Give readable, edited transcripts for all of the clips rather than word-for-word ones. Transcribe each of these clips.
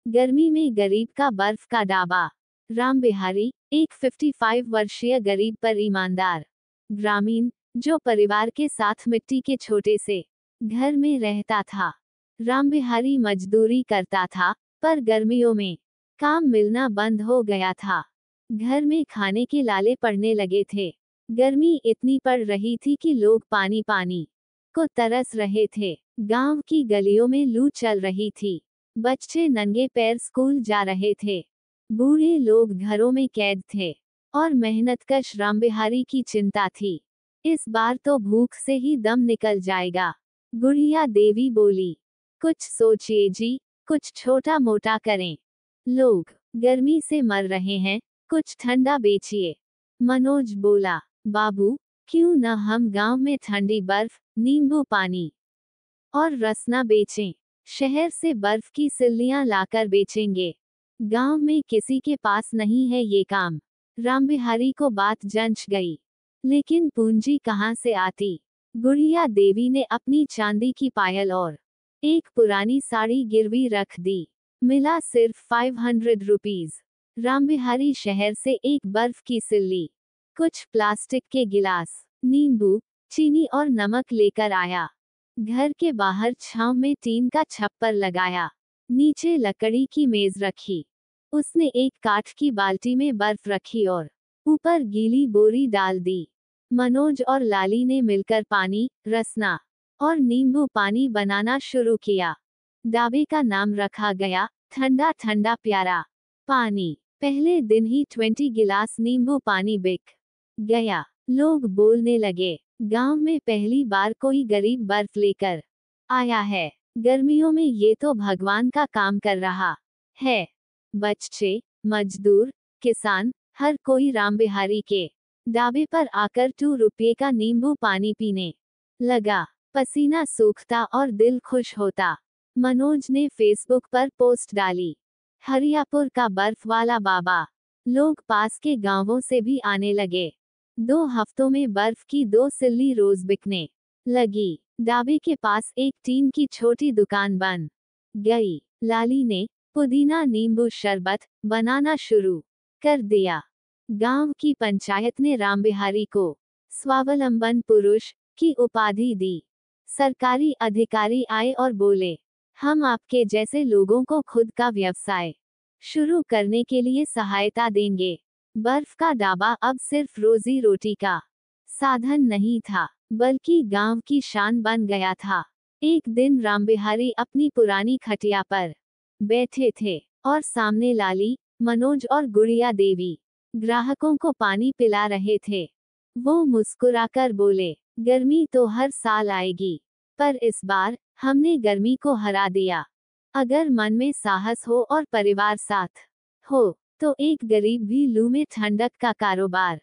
गर्मी में गरीब का बर्फ का डाबा। राम बिहारी, एक 55 वर्षीय गरीब पर ईमानदार ग्रामीण, जो परिवार के साथ मिट्टी के छोटे से घर में रहता था। राम बिहारी मजदूरी करता था, पर गर्मियों में काम मिलना बंद हो गया था। घर में खाने के लाले पड़ने लगे थे। गर्मी इतनी पड़ रही थी कि लोग पानी पानी को तरस रहे थे। गांव की गलियों में लू चल रही थी। बच्चे नंगे पैर स्कूल जा रहे थे। बूढ़े लोग घरों में कैद थे और मेहनतकश रामबिहारी की चिंता थी, इस बार तो भूख से ही दम निकल जाएगा। गुड़िया देवी बोली, कुछ सोचिए जी, कुछ छोटा मोटा करें। लोग गर्मी से मर रहे हैं, कुछ ठंडा बेचिए। मनोज बोला, बाबू, क्यों न हम गांव में ठंडी बर्फ, नींबू पानी और रसना बेचें। शहर से बर्फ की सिल्लियां लाकर बेचेंगे। गांव में किसी के पास नहीं है ये काम। रामबिहारी को बात जंच गई, लेकिन पूंजी कहाँ से आती। गुड़िया देवी ने अपनी चांदी की पायल और एक पुरानी साड़ी गिरवी रख दी। मिला सिर्फ 500 रुपीज। रामबिहारी शहर से एक बर्फ की सिल्ली, कुछ प्लास्टिक के गिलास, नींबू, चीनी और नमक लेकर आया। घर के बाहर छांव में टीन का छप्पर लगाया। नीचे लकड़ी की मेज रखी। उसने एक काठ की बाल्टी में बर्फ रखी और ऊपर गीली बोरी डाल दी। मनोज और लाली ने मिलकर पानी, रसना और नींबू पानी बनाना शुरू किया। डाबे का नाम रखा गया, ठंडा ठंडा प्यारा पानी। पहले दिन ही 20 गिलास नींबू पानी बिक गया। लोग बोलने लगे, गांव में पहली बार कोई गरीब बर्फ लेकर आया है। गर्मियों में ये तो भगवान का काम कर रहा है। बच्चे, मजदूर, किसान, हर कोई रामबिहारी के ढाबे पर आकर 2 रुपये का नींबू पानी पीने लगा। पसीना सूखता और दिल खुश होता। मनोज ने फेसबुक पर पोस्ट डाली, हरियापुर का बर्फ वाला बाबा। लोग पास के गांवों से भी आने लगे। 2 हफ्तों में बर्फ की 2 सिल्ली रोज बिकने लगी। ढाबे के पास एक टीन की छोटी दुकान बन गई। लाली ने पुदीना नींबू शरबत बनाना शुरू कर दिया। गांव की पंचायत ने रामबिहारी को स्वावलंबन पुरुष की उपाधि दी। सरकारी अधिकारी आए और बोले, हम आपके जैसे लोगों को खुद का व्यवसाय शुरू करने के लिए सहायता देंगे। बर्फ का ढाबा अब सिर्फ रोजी रोटी का साधन नहीं था, बल्कि गांव की शान बन गया था। एक दिन रामबिहारी अपनी पुरानी खटिया पर बैठे थे और सामने लाली, मनोज और गुड़िया देवी ग्राहकों को पानी पिला रहे थे। वो मुस्कुराकर बोले, गर्मी तो हर साल आएगी, पर इस बार हमने गर्मी को हरा दिया। अगर मन में साहस हो और परिवार साथ हो, तो एक गरीब भी लू में ठंडक का कारोबार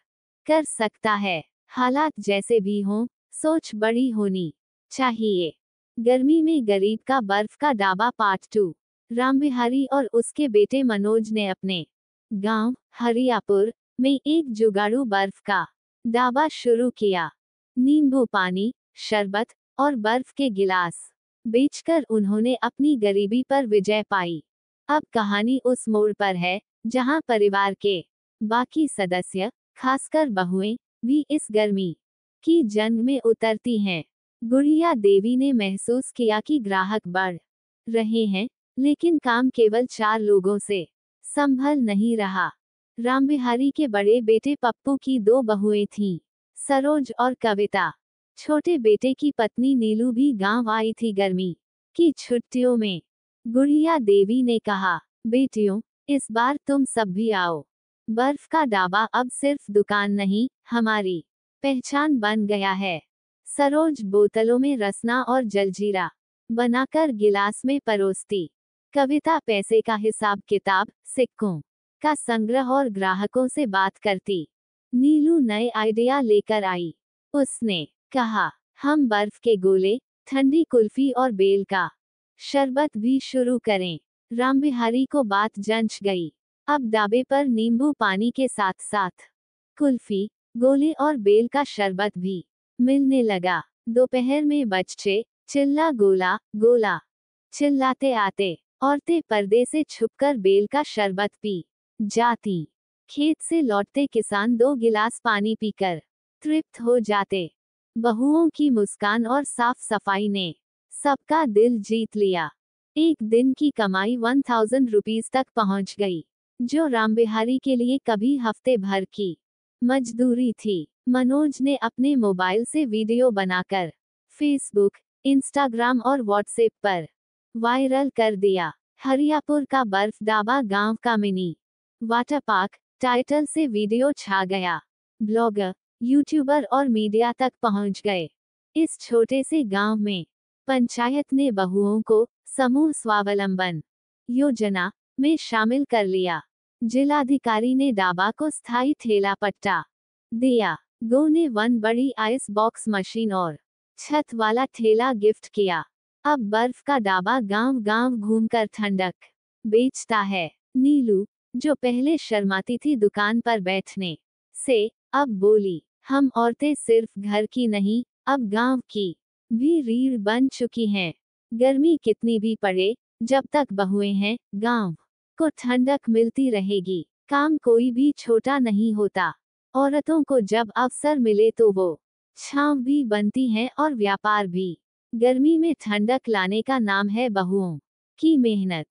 कर सकता है। हालात जैसे भी हों, सोच बड़ी होनी चाहिए। गर्मी में गरीब का बर्फ का ढाबा पार्ट 2। रामबिहारी और उसके बेटे मनोज ने अपने गांव, हरियापुर में एक जुगाड़ू बर्फ का ढाबा शुरू किया। नींबू पानी, शरबत और बर्फ के गिलास बेचकर उन्होंने अपनी गरीबी पर विजय पाई। अब कहानी उस मोड़ पर है, जहां परिवार के बाकी सदस्य, खासकर बहुएं, भी इस गर्मी की जंग में उतरती हैं। गुड़िया देवी ने महसूस किया कि ग्राहक बढ़ रहे हैं, लेकिन काम केवल 4 लोगों से संभल नहीं रहा। रामबिहारी के बड़े बेटे पप्पू की 2 बहुएं थीं, सरोज और कविता। छोटे बेटे की पत्नी नीलू भी गांव आई थी गर्मी की छुट्टियों में। गुड़िया देवी ने कहा, बेटियों, इस बार तुम सब भी आओ। बर्फ का ढाबा अब सिर्फ दुकान नहीं, हमारी पहचान बन गया है। सरोज बोतलों में रसना और जलजीरा बनाकर गिलास में परोसती। कविता पैसे का हिसाब किताब, सिक्कों का संग्रह और ग्राहकों से बात करती। नीलू नए आइडिया लेकर आई। उसने कहा, हम बर्फ के गोले, ठंडी कुल्फी और बेल का शरबत भी शुरू करें। रामबिहारी को बात जंच गई। अब ढाबे पर नींबू पानी के साथ साथ कुल्फी, गोले और बेल का शरबत भी मिलने लगा। दोपहर में बच्चे चिल्ला गोला गोला चिल्लाते आते औरतें पर्दे से छुपकर बेल का शरबत पी जाती। खेत से लौटते किसान 2 गिलास पानी पीकर तृप्त हो जाते। बहुओं की मुस्कान और साफ सफाई ने सबका दिल जीत लिया। एक दिन की कमाई 1000 रुपीस तक पहुंच गई, जो रामबिहारी के लिए कभी हफ्ते भर की मजदूरी थी। मनोज ने अपने मोबाइल से वीडियो बनाकर फेसबुक, इंस्टाग्राम और व्हाट्सएप पर वायरल कर दिया। हरियापुर का बर्फदाबा गांव का मिनी वाटर पार्क टाइटल से वीडियो छा गया। ब्लॉगर, यूट्यूबर और मीडिया तक पहुंच गए। इस छोटे से गांव में पंचायत ने बहुओं को समूह स्वावलंबन योजना में शामिल कर लिया। जिलाधिकारी ने डाबा को स्थायी ठेला पट्टा दिया। गो ने 1 बड़ी आइस बॉक्स मशीन और छत वाला ठेला गिफ्ट किया। अब बर्फ का डाबा गांव-गांव घूमकर ठंडक बेचता है। नीलू, जो पहले शर्माती थी दुकान पर बैठने से, अब बोली, हम औरतें सिर्फ घर की नहीं, अब गांव की भी रीढ़ बन चुकी हैं। गर्मी कितनी भी पड़े, जब तक बहुएं हैं, गांव को ठंडक मिलती रहेगी। काम कोई भी छोटा नहीं होता। औरतों को जब अवसर मिले तो वो छांव भी बनती हैं और व्यापार भी। गर्मी में ठंडक लाने का नाम है बहुओं की मेहनत।